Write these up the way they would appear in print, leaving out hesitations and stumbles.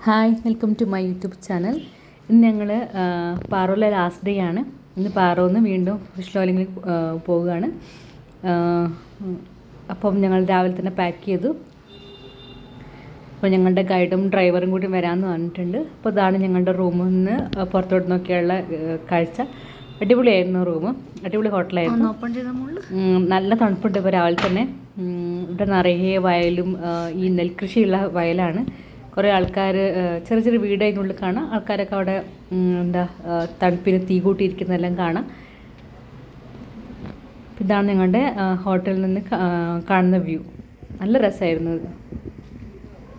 Hi, welcome to my YouTube channel. ഇന്ന് ഞങ്ങൾ പാറോയിലെ last day ആണ്. ഇന്ന് പാറോന്ന് വീണ്ടും ഫിഷ് ലോലിങ്ങിൽ പോവുകയാണ്. അപ്പം ഞങ്ങൾ രാവിലെ തന്നെ പാക്ക് ചെയ്തു. അപ്പോൾ ഞങ്ങളുടെ ഗൈഡും ഡ്രൈവറും കൂടി വരാമെന്ന് പറഞ്ഞിട്ടുണ്ട്. അപ്പോൾ ഇതാണ് ഞങ്ങളുടെ റൂമിൽ നിന്ന് പുറത്തോട്ട് നോക്കിയുള്ള കാഴ്ച. അടിപൊളിയായിരുന്നു റൂം, അടിപൊളി ഹോട്ടലായിരുന്നു. നല്ല തണുപ്പുണ്ട്. ഇപ്പോൾ രാവിലെ തന്നെ ഇവിടെ നിറയെ വയലും ഈ നെൽകൃഷിയുള്ള വയലാണ്. കുറേ ആൾക്കാർ ചെറിയ ചെറിയ വീട് അതിനുള്ളിൽ കാണാം. ആൾക്കാരൊക്കെ അവിടെ തണുപ്പിന് തീ കൂട്ടിയിരിക്കുന്നതെല്ലാം കാണാം. ഇതാണ് ഞങ്ങളുടെ ഹോട്ടലിൽ നിന്ന് കാണുന്ന വ്യൂ. നല്ല രസമായിരുന്നു.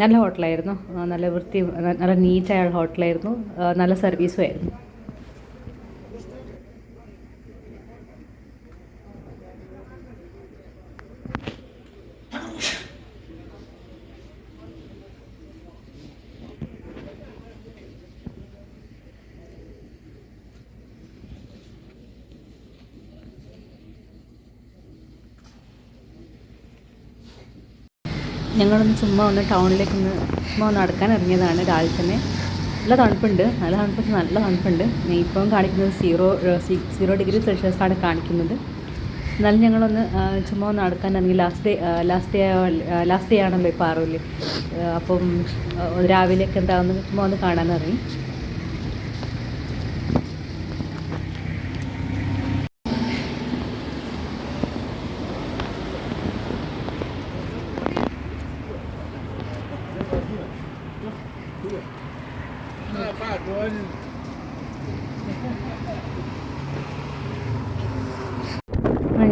നല്ല ഹോട്ടലായിരുന്നു. നല്ല വൃത്തി, നല്ല നീറ്റായ ഹോട്ടലായിരുന്നു. നല്ല സർവീസും ആയിരുന്നു. ഞങ്ങളൊന്ന് ചുമ്മാ ടൗണിലേക്ക് ചുമ്മാ നടക്കാൻ ഇറങ്ങിയതാണ് രാവിലെ തന്നെ. നല്ല തണുപ്പുണ്ട്. നല്ല തണുപ്പുണ്ട്. ഇപ്പം കാണിക്കുന്നത് 0 ഡിഗ്രി സെൽഷ്യസാണ് കാണിക്കുന്നത്. എന്നാലും ഞങ്ങളൊന്ന് ചുമ്മാ നടക്കാൻ ഇറങ്ങി. ലാസ്റ്റ് ഡേ ആണല്ലോ ഇപ്പോൾ ആറോയിൽ. അപ്പം രാവിലെയൊക്കെ എന്താണെന്ന് ചുമ്മാ ഒന്ന് കാണാൻ ഇറങ്ങി.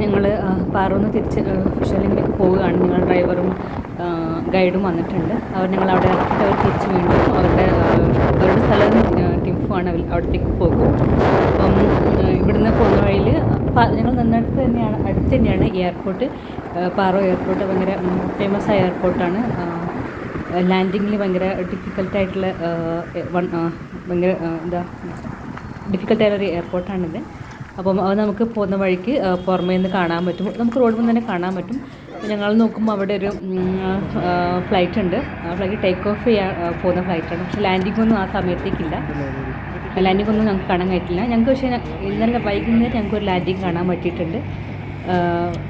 ഞങ്ങൾ പാറോന്ന് തിരിച്ച് ഫിഷറിങ്ങിലേക്ക് പോവുകയാണ്. ഞങ്ങൾ ഡ്രൈവറും ഗൈഡും വന്നിട്ടുണ്ട്. ഞങ്ങളവിടെ ഇറക്കിയിട്ട് അവർ തിരിച്ച് വീണ്ടും അവരുടെ സ്ഥലം ടിംഫു ആണ്. അവിടത്തേക്ക് പോകും. അപ്പം ഇവിടുന്ന് പോകുന്ന വഴിയിൽ ഞങ്ങൾ നിന്നിടത്ത് അടുത്ത് തന്നെയാണ് എയർപോർട്ട്. പാറോ എയർപോർട്ട് ഭയങ്കര ഫേമസ് ആയ എയർപോർട്ടാണ്. ലാൻഡിങ്ങിൽ ഭയങ്കര ഡിഫിക്കൽട്ടായിട്ടുള്ള ഭയങ്കര ഡിഫിക്കൽട്ടായുള്ളൊരു എയർപോർട്ടാണിത്. അപ്പം അത് നമുക്ക് പോകുന്ന വഴിക്ക് പുറമേ നിന്ന് കാണാൻ പറ്റും. നമുക്ക് റോഡിൽ നിന്ന് തന്നെ കാണാൻ പറ്റും. ഞങ്ങൾ നോക്കുമ്പോൾ അവിടെ ഒരു ഫ്ലൈറ്റ് ഉണ്ട്. ഫ്ലൈറ്റ് ടേക്ക് ഓഫ് ചെയ്യാൻ പോകുന്ന ഫ്ലൈറ്റാണ്. പക്ഷേ ലാൻഡിംഗ് ഒന്നും ആ സമയത്തേക്കില്ല. ലാൻഡിംഗ് ഒന്നും ഞങ്ങൾക്ക് കാണാൻ പറ്റില്ല. ഞങ്ങൾക്ക് പക്ഷേ ഇന്നലെ വൈകുന്നേരം ഞങ്ങൾക്ക് ഒരു ലാൻഡിങ് കാണാൻ പറ്റിയിട്ടുണ്ട്.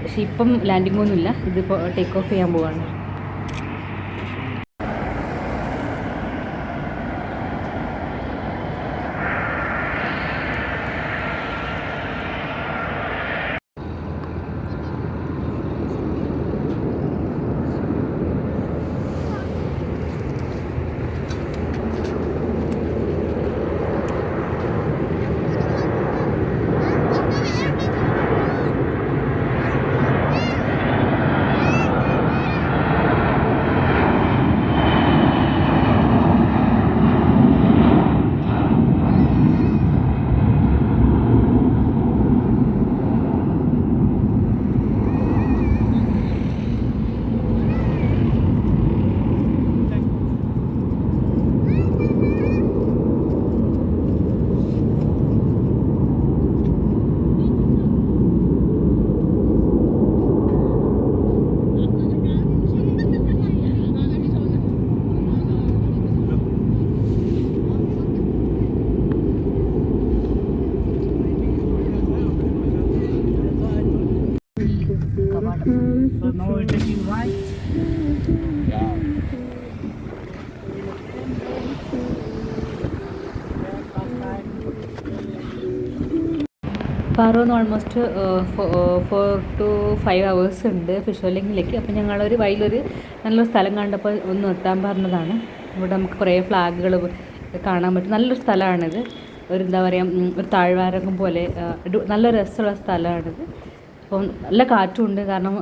പക്ഷേ ഇപ്പം ലാൻഡിംഗ് ഒന്നുമില്ല. ഇതിപ്പോൾ ടേക്ക് ഓഫ് ചെയ്യാൻ പോവാണ്. So now we're taking right. Yeah. പാറോന്ന് ഓൾമോസ്റ്റ് 4 to 5 hours ഉണ്ട് ഫിഷ് ഓയിലിങ്ങിലേക്ക്. അപ്പോൾ ഞങ്ങളൊരു വഴിയിലൊരു നല്ലൊരു സ്ഥലം കണ്ടപ്പോൾ ഒന്ന് എത്താൻ പറഞ്ഞതാണ്. ഇവിടെ നമുക്ക് കുറേ ഫ്ലാഗുകൾ കാണാൻ പറ്റും. നല്ലൊരു സ്ഥലമാണിത്. എന്താ പറയുക, ഒരു താഴ്വാരകം പോലെ നല്ല രസമുള്ള സ്ഥലമാണിത്. അപ്പം നല്ല കാറ്റുമുണ്ട്. കാരണം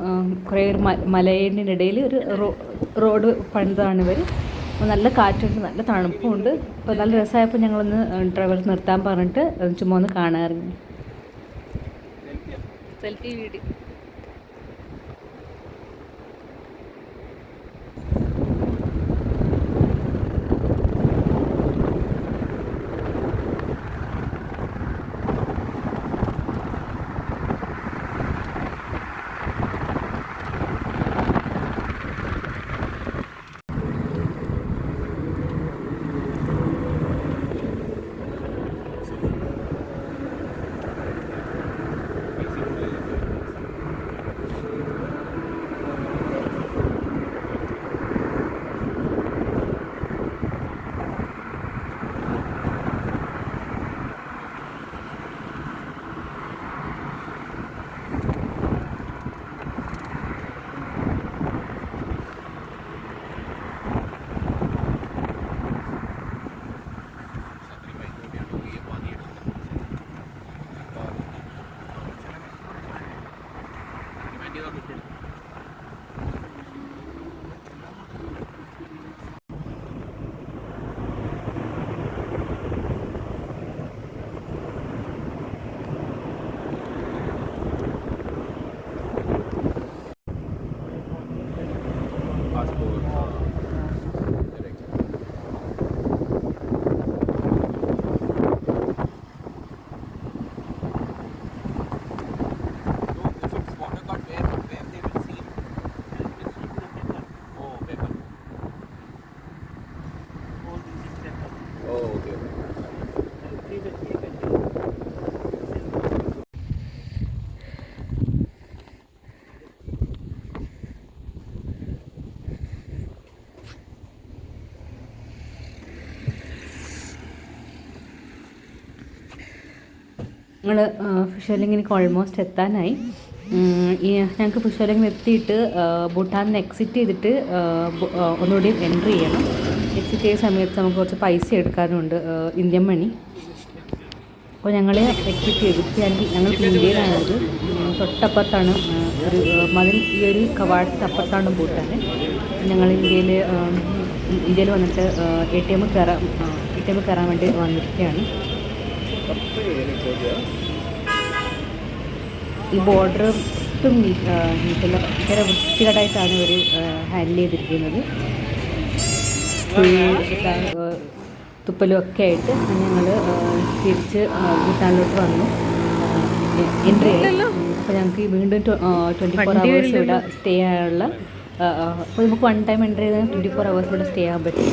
കുറേ ഒരു മലേൻ്റെ ഇടയിൽ ഒരു റോഡ് പണിതാണ് ഇവർ. അപ്പോൾ നല്ല കാറ്റുണ്ട്, നല്ല തണുപ്പുമുണ്ട്. അപ്പോൾ നല്ല രസമായപ്പോൾ ഞങ്ങളൊന്ന് ഡ്രൈവർ നിർത്താൻ പറഞ്ഞിട്ട് ചുമ്മാ ഒന്ന് കാണാറിങ്ങി. Selfie video. ഞങ്ങൾ ഫിഷോലിങ്ങിലേക്ക് ഓൾമോസ്റ്റ് എത്താനായി. ഞങ്ങൾക്ക് ഫിഷോലിങ്ങിൽ എത്തിയിട്ട് ഭൂട്ടാനിൽ നിന്ന് എക്സിറ്റ് ചെയ്തിട്ട് ഒന്നുകൂടി എൻട്രി ചെയ്യണം. എക്സിറ്റ് ചെയ്ത സമയത്ത് നമുക്ക് കുറച്ച് പൈസ എടുക്കാനുണ്ട്, ഇന്ത്യൻ മണി. അപ്പോൾ ഞങ്ങൾ എക്സിറ്റ് ചെയ്തിട്ട് ഞങ്ങൾ ഇന്ത്യയിലാണത്. തൊട്ടപ്പുറത്താണ് ഒരു മതിൽ, ഈ ഒരു കവാടത്തിൻ്റെ അപ്പുറത്താണ് ഭൂട്ടാൻ. ഞങ്ങൾ ഇന്ത്യയിൽ വന്നിട്ട് എ ടി എം കയറാൻ വേണ്ടി വന്നിരിക്കുകയാണ്. ഈ ബോർഡർ ഒട്ടും ഭയങ്കര വൃത്തികേടായിട്ടാണ് ഇവർ ഹാൻഡിൽ ചെയ്തിരിക്കുന്നത്. തുപ്പലും ഒക്കെ ആയിട്ട് ഞങ്ങൾ തിരിച്ച് ഭൂട്ടാനിലോട്ട് വന്നു, എൻട്രി ആയി. അപ്പോൾ ഞങ്ങൾക്ക് വീണ്ടും 24 hours ഇവിടെ സ്റ്റേ ചെയ്യാനുള്ള, അപ്പോൾ നമുക്ക് വൺ ടൈം എൻട്രി ചെയ്താൽ 24 hours ഇവിടെ സ്റ്റേ ചെയ്യാൻ പറ്റും.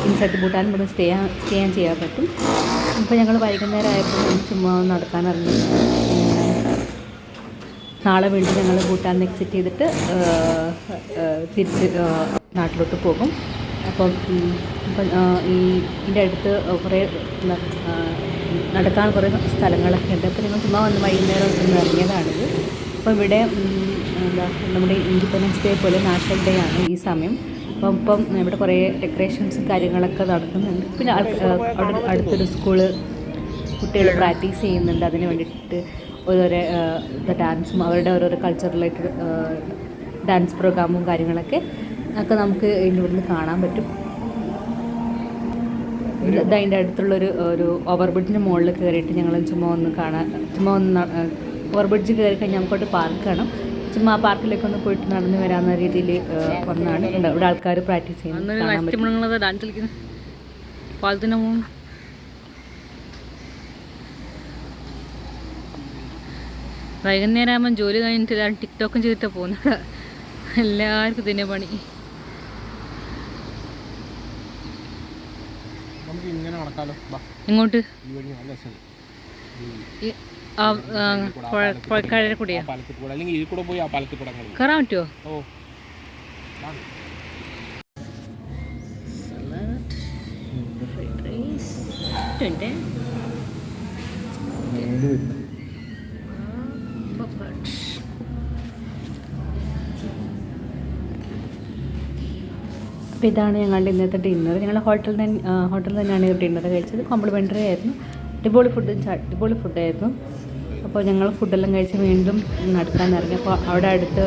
ഇൻസൈഡ് ഭൂട്ടാൻ ഇവിടെ സ്റ്റേ ചെയ്യാൻ പറ്റും. അപ്പോൾ ഞങ്ങൾ വൈകുന്നേരം ആയപ്പോൾ ചുമ്മാ നടക്കാനിറങ്ങി. നാളെ വീണ്ടും ഞങ്ങൾ ഭൂട്ടാനിൽ എക്സിറ്റ് ചെയ്തിട്ട് തിരിച്ച് നാട്ടിലോട്ട് പോകും. അപ്പം ഇതിൻ്റെ അടുത്ത് കുറേ നടക്കാൻ കുറേ സ്ഥലങ്ങളൊക്കെ ഉണ്ട്. അപ്പോൾ ഞങ്ങൾ ചുമ്മാ വന്ന് വൈകുന്നേരം ഒന്ന് ഇറങ്ങിയതാണിത്. അപ്പോൾ ഇവിടെ നമ്മുടെ ഇൻഡിപെൻഡൻസ് ഡേ പോലെ നാഷണൽ ഡേ ആണ് ഈ സമയം. അപ്പം ഇവിടെ കുറേ ഡെക്കറേഷൻസും കാര്യങ്ങളൊക്കെ നടക്കുന്നുണ്ട്. പിന്നെ അവിടെ അടുത്തൊരു സ്കൂള് കുട്ടികൾ പ്രാക്ടീസ് ചെയ്യുന്നുണ്ട്. അതിന് വേണ്ടിയിട്ട് ഓരോരോ ഡാൻസും അവരുടെ ഓരോരോ കൾച്ചറലായിട്ട് ഡാൻസ് പ്രോഗ്രാമും കാര്യങ്ങളൊക്കെ നമുക്ക് ഇവിടുന്ന് കാണാൻ പറ്റും. അതിൻ്റെ അടുത്തുള്ളൊരു ഓവർ ബ്രിഡ്ജിൻ്റെ മുകളിൽ കയറിയിട്ട് ഞങ്ങൾ ചുമ്മാ ഒന്ന് ഓവർ ബ്രിഡ്ജ് കയറി കഴിഞ്ഞാൽ നമുക്കോട്ട് പാർക്ക് കാണാം. ചുമ്മാ ആ പാർക്കിലേക്ക് ഒന്ന് പോയിട്ട് നടന്ന് വരാവുന്ന രീതിയിൽ വന്നാണ്. ഇവിടെ ആൾക്കാർ പ്രാക്ടീസ് ചെയ്യുന്നത്. ഡാൻസ് കളിക്കുന്നത് പാലത്തിൻ്റെ മുകളിൽ. വൈകുന്നേരം ആകുമ്പോൾ ജോലി കഴിഞ്ഞിട്ട് എല്ലാവരും ടിക്ടോക്കും ചെയ്തിട്ടാണ് പോകുന്നത്. എല്ലാവർക്കും ഇതിൻ്റെ പണി. ഇങ്ങോട്ട് പുഴക്കര കൂടിയാ കയറാൻ പറ്റുമോ? അപ്പോൾ ഇതാണ് ഞങ്ങളുടെ ഇന്നത്തെ ഡിന്നർ. ഞങ്ങൾ ഹോട്ടലിൽ തന്നെയാണ് ഡിന്നർ കഴിച്ചത്. കോംപ്ലിമെൻ്ററി ആയിരുന്നു. അടിപൊളി ഫുഡായിരുന്നു. അപ്പോൾ ഞങ്ങൾ ഫുഡെല്ലാം കഴിച്ച് വീണ്ടും നടക്കാൻ ഇറങ്ങി. അപ്പോൾ ഞങ്ങളുടെ അടുത്ത്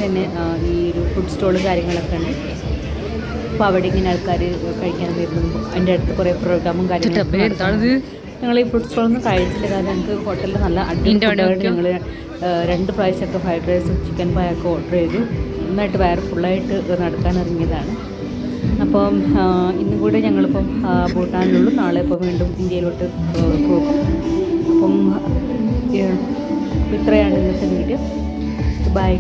തന്നെ ഈ ഒരു ഫുഡ് സ്റ്റോളും കാര്യങ്ങളൊക്കെ ഉണ്ട്. അപ്പോൾ അവിടെ ഇങ്ങനെ ആൾക്കാർ കഴിക്കാൻ വരുന്നു. അതിൻ്റെ അടുത്ത് കുറേ പ്രോഗ്രാമും കാര്യങ്ങളൊക്കെ. ഞങ്ങൾ ഈ ഫുഡ് സ്റ്റോളൊന്നും കഴിച്ചില്ല, കാരണം ഞങ്ങൾക്ക് ഹോട്ടലിൽ നല്ല അടിപൊളിയായിട്ട് ഞങ്ങൾ 2 പ്രാവശ്യമൊക്കെ ഫ്രൈഡ് റൈസും ചിക്കൻ പായൊക്കെ ഓർഡർ ചെയ്തു. നന്നായിട്ട് വയറ് ഫുള്ളായിട്ട് നടക്കാൻ ഇറങ്ങിയതാണ്. അപ്പം ഇന്നും കൂടെ ഞങ്ങളിപ്പം ഭൂട്ടാനിലുള്ളൂ. നാളെ ഇപ്പോൾ വീണ്ടും ഇന്ത്യയിലോട്ട് പോകും. അപ്പം ഇത്രയാണ് ഇന്നത്തെ വീഡിയോ. ബൈ.